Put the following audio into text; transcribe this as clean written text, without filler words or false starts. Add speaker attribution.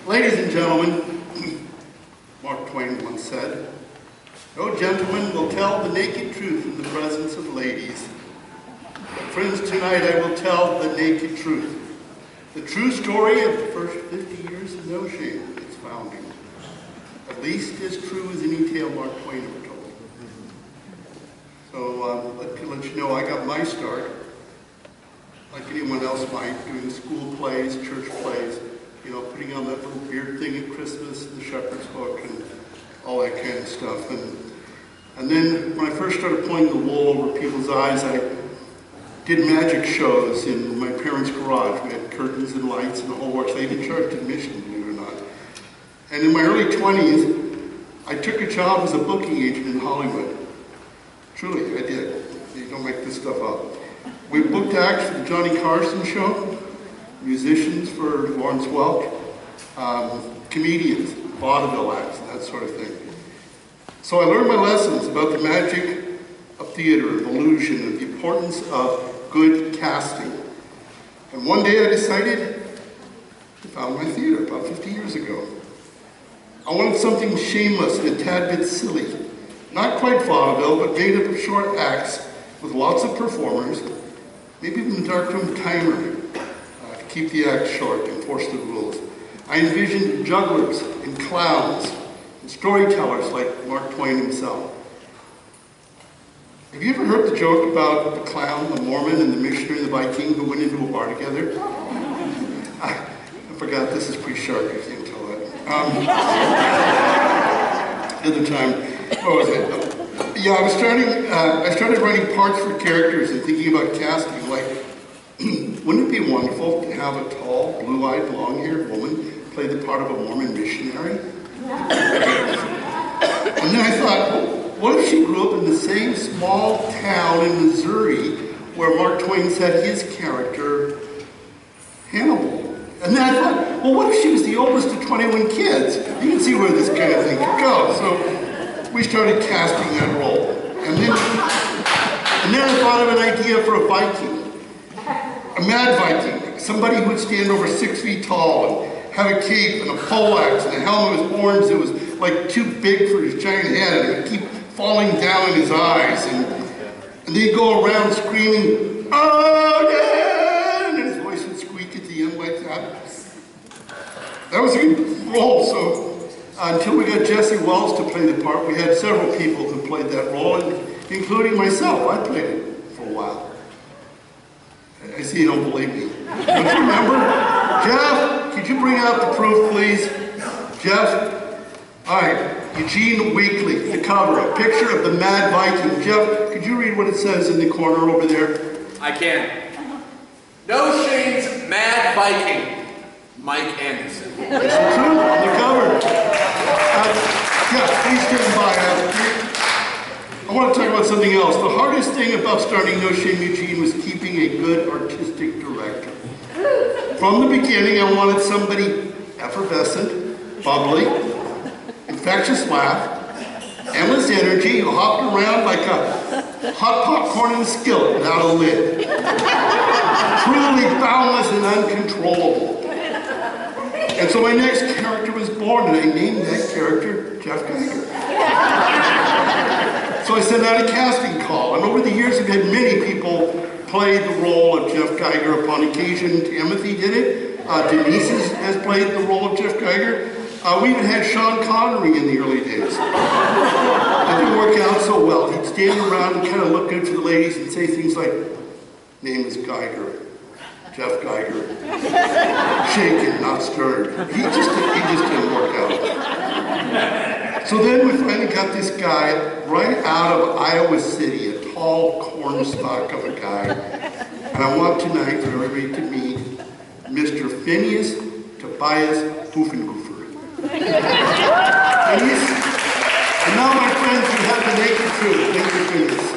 Speaker 1: Ladies and gentlemen, Mark Twain once said, "No gentleman will tell the naked truth in the presence of ladies." But friends, tonight I will tell the naked truth. The true story of the first 50 years of No Shame, its founding. At least as true as any tale Mark Twain ever told. So let you know I got my start, like anyone else might, doing school plays, church plays, you know, putting on that little beard thing at Christmas, the Shepherd's Book, and all that kind of stuff. And then when I first started pulling the wool over people's eyes, I did magic shows in my parents' garage. We had curtains and lights and the whole works. They even charged admission, believe it or not. And in my early 20s, I took a job as a booking agent in Hollywood. Truly, I did. You don't make this stuff up. We booked acts for the Johnny Carson show, musicians for Lawrence Welk, comedians, vaudeville acts, that sort of thing. So I learned my lessons about the magic of theater, of illusion, and the importance of good casting. And one day I decided to found my theater about 50 years ago. I wanted something shameless and a tad bit silly. Not quite vaudeville, but made up of short acts with lots of performers, maybe even a darkroom timer to keep the act short and enforce the rules. I envisioned jugglers and clowns and storytellers like Mark Twain himself. Have you ever heard the joke about the clown, the Mormon, and the missionary, the Viking, who went into a bar together? I forgot this is pre-shark, I can't tell that. The other time, what was it? Yeah, I started writing parts for characters and thinking about casting, like, wouldn't it be wonderful to have a tall, blue-eyed, long-haired woman play the part of a Mormon missionary? And then I thought, what if she grew up in the same small town in Missouri where Mark Twain said his character, Hannibal? And then I thought, well, what if she was the oldest of 21 kids? You can see where this kind of thing could go. So we started casting that role. And then I thought of an idea for a Viking, a mad Viking, somebody who would stand over 6 feet tall and have a cape and a poleaxe and a helmet with horns that was like too big for his giant head, and it would keep falling down in his eyes, and they'd go around screaming, "Oh, yeah!" and his voice would squeak at the end like that. That was a good role, so until we got Jesse Wells to play the part, we had several people who played that role, including myself. I played it for a while. I see you don't believe me. Don't you remember? Jeff, could you bring out the proof, please? Jeff? All right, Eugene Weekly, the cover, a picture of the Mad Viking. Jeff, could you read what it says in the corner over there?
Speaker 2: I can. No Shame's Mad Viking, Mike Anderson.
Speaker 1: Is it true? On the cover. Yeah, please stand by. I want to talk about something else. The hardest thing about starting No Shame Eugene was keeping a good artistic director. From the beginning, I wanted somebody effervescent, bubbly, infectious laugh, endless energy, who hopped around like a hot popcorn in a skillet without a lid. Truly boundless and uncontrollable. And so my next character was born, and I named that character Jeff Geiger. So I sent out a casting call, and over the years I've had many people play the role of Jeff Geiger. Upon occasion, Timothy did it. Denise has played the role of Jeff Geiger. We even had Sean Connery in the early days. It didn't work out so well. He'd stand around and kind of look good for the ladies and say things like, "Name is Geiger, Jeff Geiger." Shaken, not stirred. He just didn't work out. So then we finally got this guy right out of Iowa City, a tall cornstalk of a guy. And I want tonight for everybody to meet Mr. Phineas Tobias Pufenhofer. And now, my friends, you have the naked truth. Thank you, Phineas.